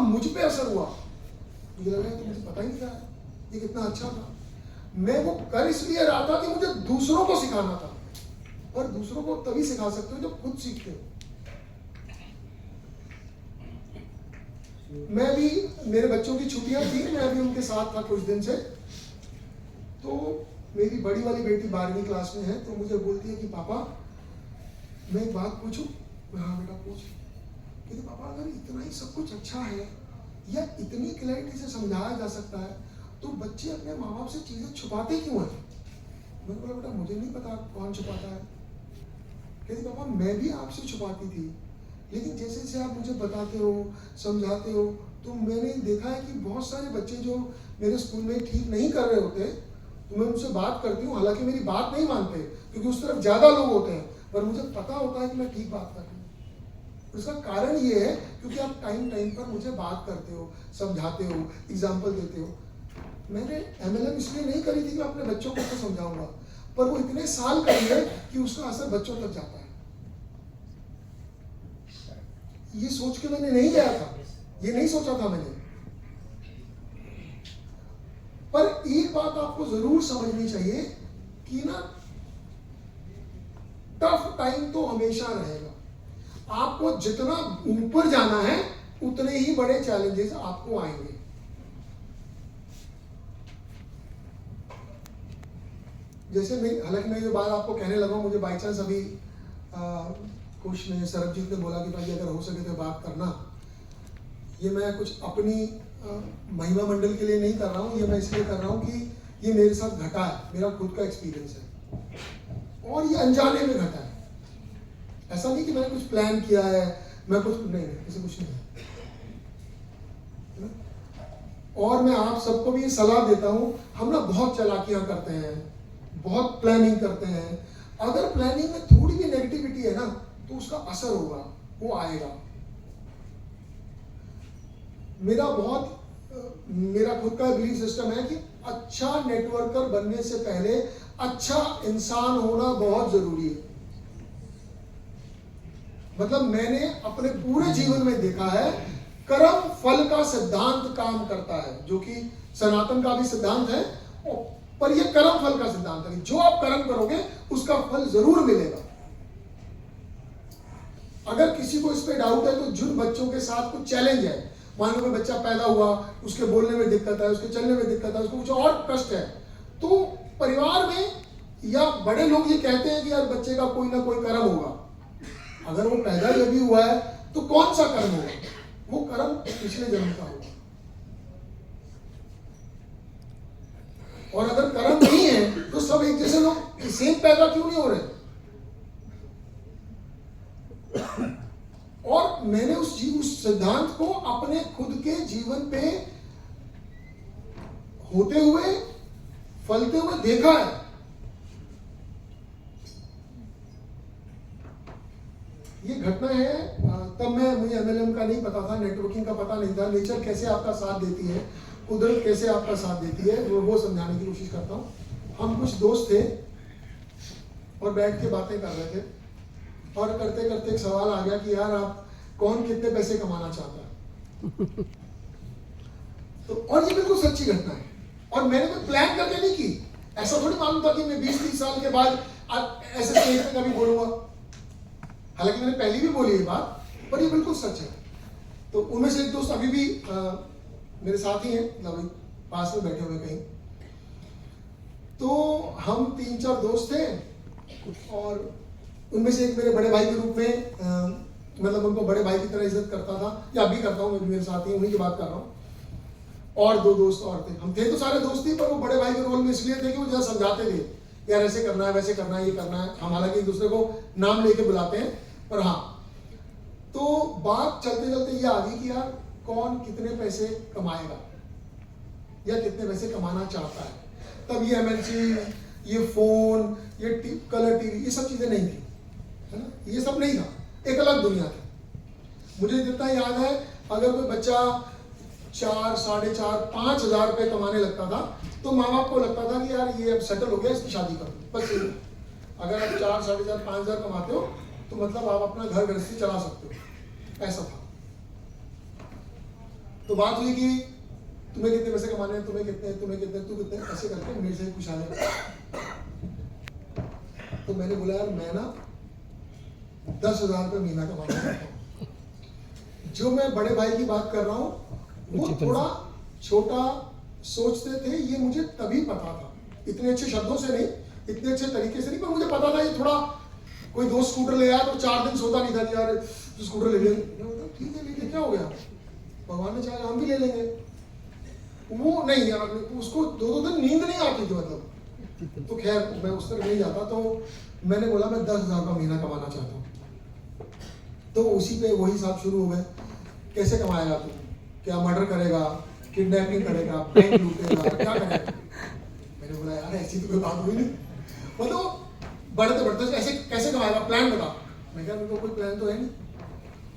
मुझ पे असर हुआ, मुझे लगा तो मुझे पता ही नहीं था ये कितना अच्छा था। मैं वो कर इसलिए रहा था कि मुझे दूसरों को सिखाना था, और दूसरों को तभी सिखा सकते हो जब खुद सीखते हो। मैं भी, मेरे बच्चों की छुट्टियां थी, मैं अभी उनके साथ था कुछ दिन से, तो मेरी बड़ी वाली बेटी 12वीं क्लास में है, तो मुझे बोलती है कि पापा मैं एक बात पूछूं? हाँ बेटा पूछ। कहते पापा अगर इतना ही सब कुछ अच्छा है या इतनी क्लैरिटी से समझाया जा सकता है तो बच्चे अपने माँ बाप से चीजें छुपाते क्यों हैं? मैंने बोला बेटा मुझे नहीं पता कौन छुपाता है। कहती पापा मैं भी आपसे छुपाती थी, लेकिन जैसे जैसे आप मुझे बताते हो, समझाते हो, तो मैंने देखा है कि बहुत सारे बच्चे जो मेरे स्कूल में ठीक नहीं कर रहे होते, तो मैं उनसे बात करती हूँ, हालांकि मेरी बात नहीं मानते क्योंकि उस तरफ ज़्यादा लोग होते हैं, पर मुझे पता होता है कि मैं ठीक बात कर रही हूँ। उसका कारण ये है क्योंकि आप टाइम टाइम पर मुझे बात करते हो, समझाते हो, एग्जाम्पल देते हो। मैंने MLM इसलिए नहीं करी थी कि मैं अपने बच्चों को तो समझाऊंगा, पर वो इतने साल करी है कि उसका असर बच्चों तक जाता है। ये सोच के मैंने नहीं गया था, ये नहीं सोचा था मैंने। पर एक बात आपको जरूर समझनी चाहिए कि ना टफ टाइम तो हमेशा रहेगा। आपको जितना ऊपर जाना है उतने ही बड़े चैलेंजेस आपको आएंगे। जैसे हालांकि मैं ये बात आपको कहने लगा, मुझे बाई चांस अभी कुछ ने, सरबजीत ने बोला कि भाई अगर हो सके तो बात करना। ये मैं कुछ अपनी महिमा मंडल के लिए नहीं कर रहा हूँ, ये मैं इसलिए कर रहा हूँ कि ये मेरे साथ घटा है, मेरा खुद का एक्सपीरियंस है और ये अनजाने में घटा है। ऐसा नहीं कि मैंने कुछ प्लान किया है, मैं कुछ नहीं, ऐसे कुछ नहीं है। और मैं आप सबको भी ये सलाह देता हूँ, हम ना बहुत चालाकियां करते हैं, बहुत प्लानिंग करते हैं। अगर प्लानिंग में थोड़ी भी नेगेटिविटी है ना तो उसका असर होगा, वो आएगा। मेरा खुद का बिलीफ सिस्टम है कि अच्छा नेटवर्कर बनने से पहले अच्छा इंसान होना बहुत जरूरी है। मतलब मैंने अपने पूरे जीवन में देखा है कर्म फल का सिद्धांत काम करता है, जो कि सनातन का भी सिद्धांत है, पर यह कर्म फल का सिद्धांत है। जो आप कर्म करोगे उसका फल जरूर मिलेगा। अगर किसी को इस पे डाउट है तो जिन बच्चों के साथ कुछ चैलेंज है, मान लो कोई बच्चा पैदा हुआ, उसके बोलने में दिक्कत है, उसके चलने में दिक्कत है, उसको कुछ और कष्ट है, तो परिवार में या बड़े लोग ये कहते हैं कि यार बच्चे का कोई ना कोई कर्म होगा। अगर वो पैदा ही अभी हुआ है तो कौन सा कर्म होगा? वो कर्म पिछले जन्म का होगा। और अगर कर्म नहीं है तो सब एक जैसे लोग सेम पैदा क्यों नहीं हो रहे? और मैंने उस सिद्धांत को अपने खुद के जीवन पे होते हुए, फलते हुए देखा है। ये घटना है, तब मुझे MLM का नहीं पता था, नेटवर्किंग का पता नहीं था, नेचर कैसे आपका साथ देती है, कुदरत कैसे आपका साथ देती है, वो समझाने की कोशिश करता हूँ। हम कुछ दोस्त थे और बैठ के बातें कर रहे थे, और करते करते एक सवाल आ गया कि यार आप कौन कितने पैसे कमाना चाहता है? तो और ये बिल्कुल सच्ची घटना है, और मैंने कोई प्लान करके नहीं की। ऐसा थोड़ी मालूम था कि मैं 20-30 साल के बाद ऐसे स्टेज पे कभी बोलूंगा। हालांकि मैंने पहले भी बोली ये बात, पर ये बिल्कुल सच है। तो उनमें से एक दोस्त अभी भी मेरे साथ ही हैं, मतलब पास में बैठे हुए कहीं। तो हम 3-4 दोस्त थे, और उनमें से एक मेरे बड़े भाई के रूप में, मतलब उनको बड़े भाई की तरह इज्जत करता था, या अभी करता हूँ, मेरे साथ ही, उन्हीं की बात कर रहा हूँ। और 2 दोस्त और थे, हम थे तो सारे दोस्त ही, पर वो बड़े भाई के रोल में इसलिए थे कि वो जरा समझाते थे, यार ऐसे करना है, वैसे करना है, ये करना है। हम हालांकि एक दूसरे को नाम लेके बुलाते हैं, पर हाँ, तो बात चलते चलते ये आ गई कि यार कौन कितने पैसे कमाएगा या कितने पैसे कमाना चाहता है। तब ये MNC, ये फोन, ये कलर टीवी, ये सब चीजें नहीं थी, है ना, ये सब नहीं था, एक अलग दुनिया थी। मुझे जितना याद है, अगर कोई बच्चा 4, 4.5, 5 हज़ार रुपये कमाने लगता था तो माँ बाप को लगता था कि यार ये अब सेटल हो गया, इसकी शादी कर दो, बस। अगर आप 4, 4.5, 5 हज़ार कमाते हो तो मतलब आप अपना घर गृहस्थी चला सकते हो, ऐसा था। तो बात हुई कि तुम्हें कितने पैसे कमाने हैं, तुम्हें कितने, तू कितने, ऐसे करके मेरे से पूछा गया। तो मैंने बोला यार मैं ना 10,000 रुपये महीना कमाना चाहता हूँ। जो मैं बड़े भाई की बात कर रहा हूँ वो थोड़ा छोटा सोचते थे, ये मुझे तभी पता था, इतने अच्छे शब्दों से नहीं, इतने अच्छे तरीके से नहीं, पर मुझे पता था ये थोड़ा, कोई दोस्त स्कूटर ले आया तो 4 दिन सोता नहीं था कि यार तो स्कूटर ले लिया, ठीक है लेके क्या हो गया, भगवान ने चाहा हम भी ले लेंगे। वो नहीं यार, उसको 2-2 दिन नींद नहीं आती थी मतलब। तो खैर मैं उस तरह नहीं जाता, तो मैंने बोला मैं 10,000 का महीना कमाना चाहता हूँ। तो उसी पे वही हिसाब शुरू हो गए, कैसे कमाएगा तू, क्या मर्डर करेगा, किडनैपिंग करेगा, बैंक लूटेगा, क्या करेगा। मैंने बोला यार ऐसी तो कोई बात हुई नहीं, मतलब बढ़ते बढ़ते ऐसे कैसे कमाएगा, प्लान बता। मैं कहा मेरे को कोई प्लान तो है नहीं।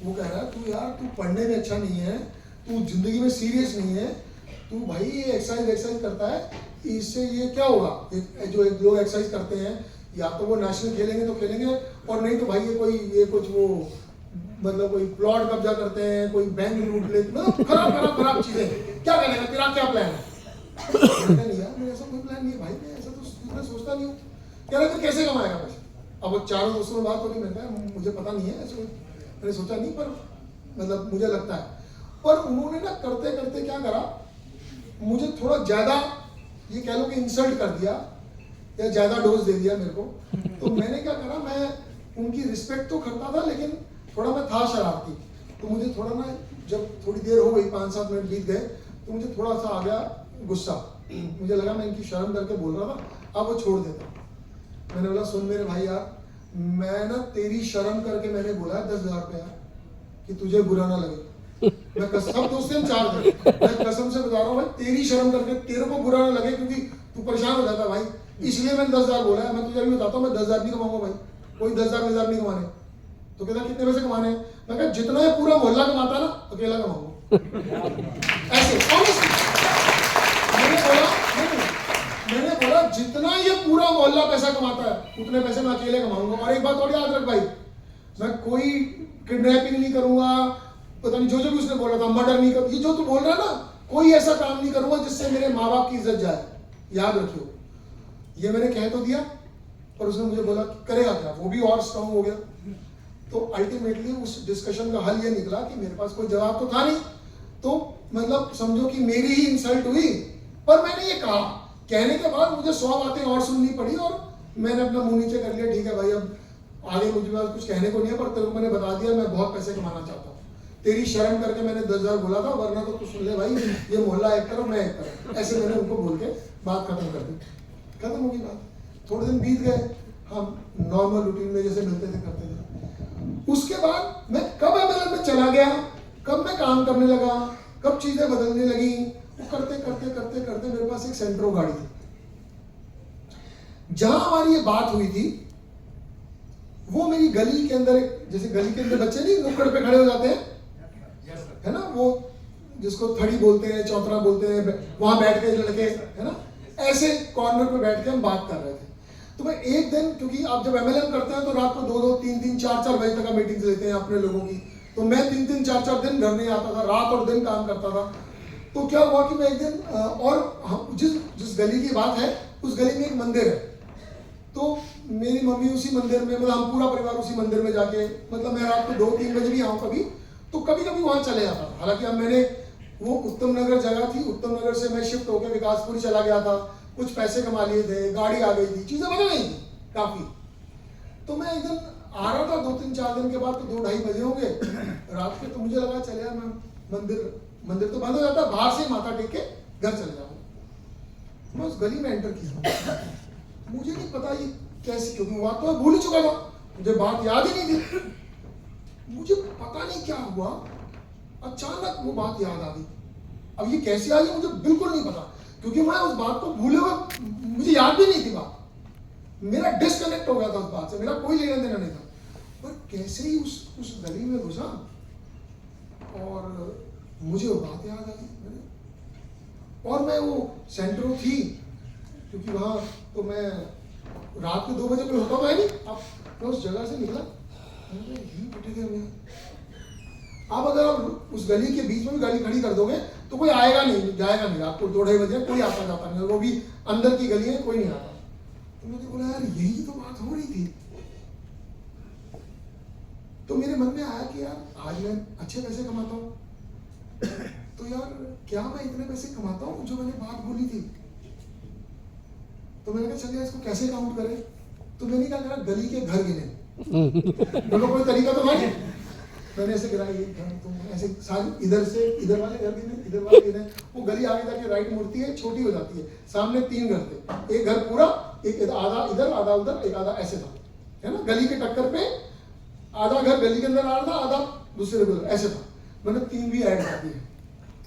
वो कह रहा है तू यार तू पढ़ने में अच्छा नहीं है, तू जिंदगी में सीरियस नहीं है, तू भाई ये एक्सरसाइज करता है, इससे ये क्या होगा, जो एक लोग एक्सरसाइज करते हैं या तो वो नेशनल खेलेंगे तो खेलेंगे, और नहीं तो भाई ये कुछ वो मतलब कोई प्लॉट कब्जा करते हैं, कोई बैंक लूट ले, मतलब खराब चीजें, क्या करेगा, तेरा क्या प्लान है। नहीं यार मेरा ऐसा कोई प्लान नहीं है भाई, मैं ऐसा तो सोचता नहीं हूँ। कह रहा कैसे कमाएगा पैसे। अब वो चारों दोस्तों में बात होगी, मैंने मुझे पता नहीं है, ऐसे मैंने सोचा नहीं, पर मतलब मुझे लगता है। पर उन्होंने ना करते करते क्या करा, मुझे थोड़ा ज्यादा ये कह लो कि इंसल्ट कर दिया या ज्यादा डोज दे दिया मेरे को। तो मैंने क्या करा, मैं उनकी रिस्पेक्ट तो करता था लेकिन थोड़ा मैं था शरारती। तो मुझे थोड़ा ना, जब थोड़ी देर हो गई 5-7 मिनट बीत गए, तो मुझे थोड़ा सा आ गया गुस्सा। मुझे लगा मैं इनकी शर्म करके बोल रहा था, अब वो छोड़ देता। मैंने बोला सुन मेरे भाई यार, मैं ना तेरी शर्म करके मैंने बोला 10,000 रुपया कि तुझे बुरा ना लगे। मैं सब दोस्त हम 4 थे, मैं कसम से बता रहा हूँ भाई, तेरी शर्म करके तेरे को बुरा ना लगे, क्योंकि तू परेशान हो जाता भाई, इसलिए मैंने 10,000 बोला है। मैं तुझे अभी बताता हूँ, मैं 10,000 नहीं कमाऊंगा भाई, कोई 10,000 नहीं कमाने। तो कहता कितने पैसे कमाने हैं। मैं कहा जितना ये पूरा मोहल्ला कमाता ना, अकेला कमाऊंगा। ऐसे मैंने बोला जितना ये पूरा मोहल्ला पैसा कमाता है उतने पैसे मैं अकेले कमाऊंगा। और एक बात और याद रख भाई, मैं कोई किडनैपिंग नहीं करूंगा, पता नहीं जो भी उसने बोला था, मर्डर नहीं कर, ये जो तू बोल रहा है ना, कोई ऐसा काम नहीं करूंगा जिससे मेरे माँ बाप की इज्जत जाए, याद रखियो। ये मैंने कह तो दिया, पर उसने मुझे बोला करेगा क्या, वो भी और स्ट्रांग हो गया। तो अल्टीमेटली उस डिस्कशन का हल ये निकला कि मेरे पास कोई जवाब तो था नहीं, तो मतलब समझो कि मेरी ही इंसल्ट हुई। पर मैंने ये कहा, कहने के बाद मुझे 100 बातें और सुननी पड़ी, और मैंने अपना मुंह नीचे कर लिया, ठीक है भाई अब आगे मुझे कुछ कहने को नहीं है, पर तेरे को मैंने बता दिया मैं बहुत पैसे कमाना चाहता हूँ, तेरी शर्म करके मैंने 10,000 बोला था, वरना तो तू सुन ले भाई, ये मोहल्ला एक तरफ मैं एक तरफ। ऐसे मैंने उनको बोल के बात खत्म कर दी, खत्म होगी बात। थोड़े दिन बीत गए, हम नॉर्मल रूटीन में जैसे मिलते थे करते थे। उसके बाद मैं कब एमएलएम में चला गया, कब मैं काम करने लगा, कब चीजें बदलने लगी, वो करते करते करते करते मेरे पास एक सेंट्रो गाड़ी थी। जहां हमारी ये बात हुई थी वो मेरी गली के अंदर, जैसे गली के अंदर बच्चे नहीं नुक्कड़ पे खड़े हो जाते हैं, है ना, वो जिसको थड़ी बोलते हैं, चौतरा बोलते हैं, वहां बैठ के लड़के, है ना, ऐसे कॉर्नर पे बैठ के हम बात कर रहे थे। तो मैं एक दिन, क्योंकि आप जब एमएलएम करते हैं तो रात को 2-2, 3-3, 4-4 बजे तक मीटिंग्स लेते हैं अपने लोगों की, तो मैं 3-3, 4-4 दिन घर नहीं आता था, रात और दिन काम करता था। तो क्या हुआ कि मैं एक दिन, और जिस गली की बात है उस गली में एक मंदिर है, तो मेरी मम्मी उसी मंदिर में, मतलब हम पूरा परिवार उसी मंदिर में जाके, मतलब मैं रात को 2-3 बजे भी आऊँ कभी, तो कभी कभी वहाँ चले जाता था। हालांकि अब मैंने, वो उत्तम नगर जगह थी, उत्तम नगर से मैं शिफ्ट होकर विकासपुरी चला गया था, कुछ पैसे कमा लिए थे, गाड़ी आ गई थी, चीजें बदल गई थी काफी। तो मैं एक दिन आ रहा था 2-3-4 दिन के बाद, तो 2-2:30 बजे होंगे रात के, तो मुझे लगा चले यार मैं मंदिर तो बंद हो जाता, बाहर से माथा टेक के घर चले जाऊंगा। मैं उस गली में एंटर किया, मुझे नहीं पता ये कैसे, क्योंकि बात तो मैं भूल ही चुका था, मुझे बात याद ही नहीं थी। मुझे पता नहीं क्या हुआ, अचानक वो बात याद आ गई। अब ये कैसे आई मुझे बिल्कुल नहीं पता, क्योंकि मैं उस बात को भूले हुए, मुझे याद भी नहीं थी बात, मेरा डिस्कनेक्ट हो गया था उस बात से, मेरा कोई लेना देना नहीं था। पर कैसे ही उस गली में घुसा और मुझे वो बात याद आ गई। और मैं वो सेंट्रो थी, क्योंकि वहाँ तो मैं रात के 2 बजे कोई होता तो है नहीं, अब मैं उस जगह से निकला, अब अगर आप उस गली के बीच में भी गाड़ी खड़ी कर दोगे तो कोई आएगा नहीं, जाएगा नहीं, आपको 2-2:30 बजे कोई आता जाता नहीं, वो भी अंदर की गली है, कोई नहीं आता। तो मैंने बोला यार यही तो बात हो रही थी। तो मेरे मन में आया कि यार आज मैं अच्छे पैसे कमाता हूँ, तो यार क्या मैं इतने पैसे कमाता हूँ जो मैंने बात बोली थी। तो मैंने कहा चलिए इसको कैसे काउंट करें। तो मैंने क्या करा, गली के घर गिने। बोलो कोई तरीका तो नहीं। मैंने ऐसे गिरा, ये घर तो ऐसे सारे इधर से इधर वाले घर गिने, इधर वाले गिने। वो गली आगे जाके राइट मुड़ती है, छोटी हो जाती है। सामने 3 घर थे, एक घर पूरा, एक आधा इधर आधा उधर, एक आधा ऐसे था, है ना। गली के टक्कर पे आधा घर गली के अंदर आ रहा था, आधा दूसरे घर ऐसे था। मैंने 3 भी ऐड कर दिए।